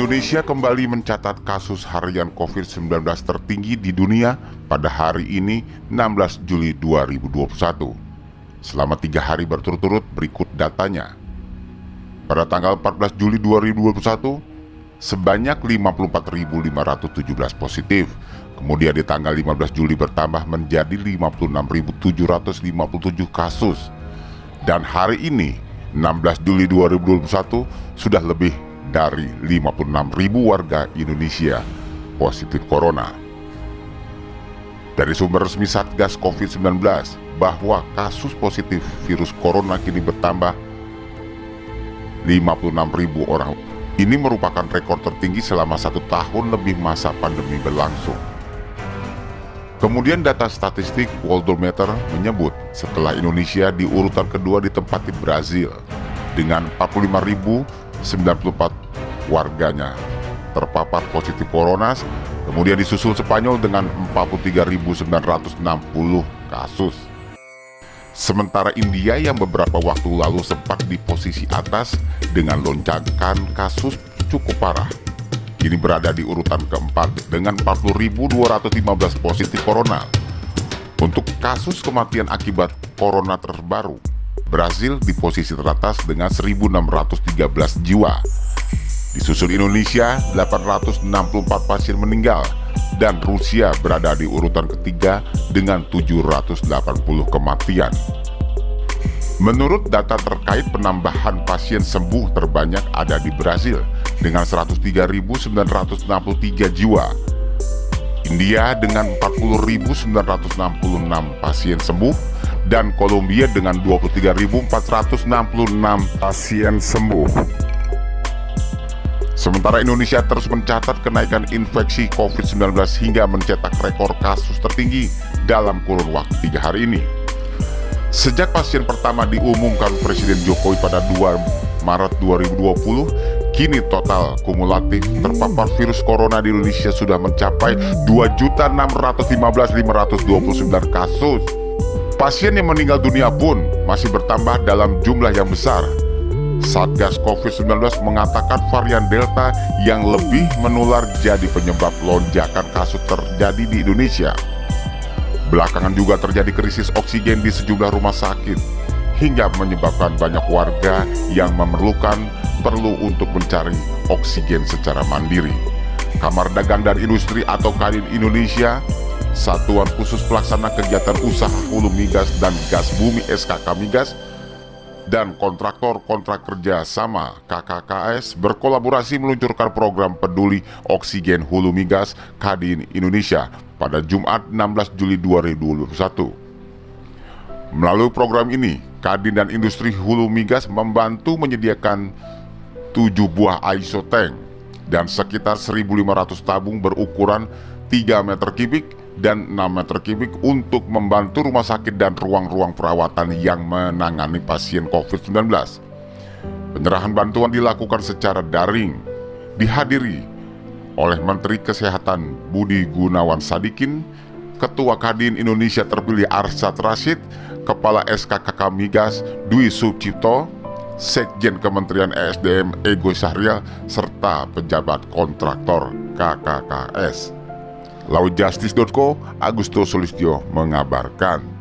Indonesia kembali mencatat kasus harian COVID-19 tertinggi di dunia pada hari ini 16 Juli 2021. Selama 3 hari berturut-turut berikut datanya. Pada tanggal 14 Juli 2021, sebanyak 54.517 positif. Kemudian di tanggal 15 Juli bertambah menjadi 56.757 kasus. Dan hari ini, 16 Juli 2021, sudah lebih dari 56.000 warga Indonesia positif corona. Dari sumber resmi Satgas COVID-19 bahwa kasus positif virus corona kini bertambah 56.000 orang. Ini merupakan rekor tertinggi selama 1 tahun lebih masa pandemi berlangsung. Kemudian data statistik Worldometer menyebut setelah Indonesia di urutan kedua ditempati Brazil dengan 45.094 warganya terpapar positif corona, kemudian disusul Spanyol dengan 43.960 kasus. Sementara India yang beberapa waktu lalu sempat di posisi atas dengan lonjakan kasus cukup parah, kini berada di urutan keempat dengan 40.215 positif corona. Untuk kasus kematian akibat corona terbaru, Brazil di posisi teratas dengan 1.613 jiwa. Disusul Indonesia 864 pasien meninggal dan Rusia berada di urutan ketiga dengan 780 kematian. Menurut data terkait penambahan pasien sembuh terbanyak ada di Brazil dengan 103.963 jiwa. India dengan 40.966 pasien sembuh dan Kolombia dengan 23.466 pasien sembuh. Sementara Indonesia terus mencatat kenaikan infeksi COVID-19 hingga mencetak rekor kasus tertinggi dalam kurun waktu 3 hari ini. Sejak pasien pertama diumumkan Presiden Jokowi pada 2 Maret 2020, kini total kumulatif terpapar virus corona di Indonesia sudah mencapai 2.615.529 kasus. Pasien yang meninggal dunia pun masih bertambah dalam jumlah yang besar. Satgas COVID-19 mengatakan varian Delta yang lebih menular jadi penyebab lonjakan kasus terjadi di Indonesia. Belakangan juga terjadi krisis oksigen di sejumlah rumah sakit, hingga menyebabkan banyak warga yang perlu untuk mencari oksigen secara mandiri. Kamar Dagang dan Industri atau Kadin Indonesia, Satuan Khusus Pelaksana Kegiatan Usaha Hulu Migas dan Gas Bumi SKK Migas, dan kontraktor kontrak kerja sama KKKS berkolaborasi meluncurkan program peduli oksigen Hulu Migas Kadin Indonesia pada Jumat 16 Juli 2021. Melalui program ini, Kadin dan Industri Hulu Migas membantu menyediakan 7 buah ISO tank dan sekitar 1.500 tabung berukuran 3 meter kubik dan 6 meter kubik untuk membantu rumah sakit dan ruang-ruang perawatan yang menangani pasien COVID-19. Penyerahan bantuan dilakukan secara daring, dihadiri oleh Menteri Kesehatan Budi Gunawan Sadikin, Ketua Kadin Indonesia terpilih Arsyad Rashid, Kepala SKKK Migas Dwi Sucipto, Sekjen Kementerian ESDM Ego Syahrial, serta pejabat kontraktor KKKS. Lautjustice.co, Agusto Sulistyo mengabarkan.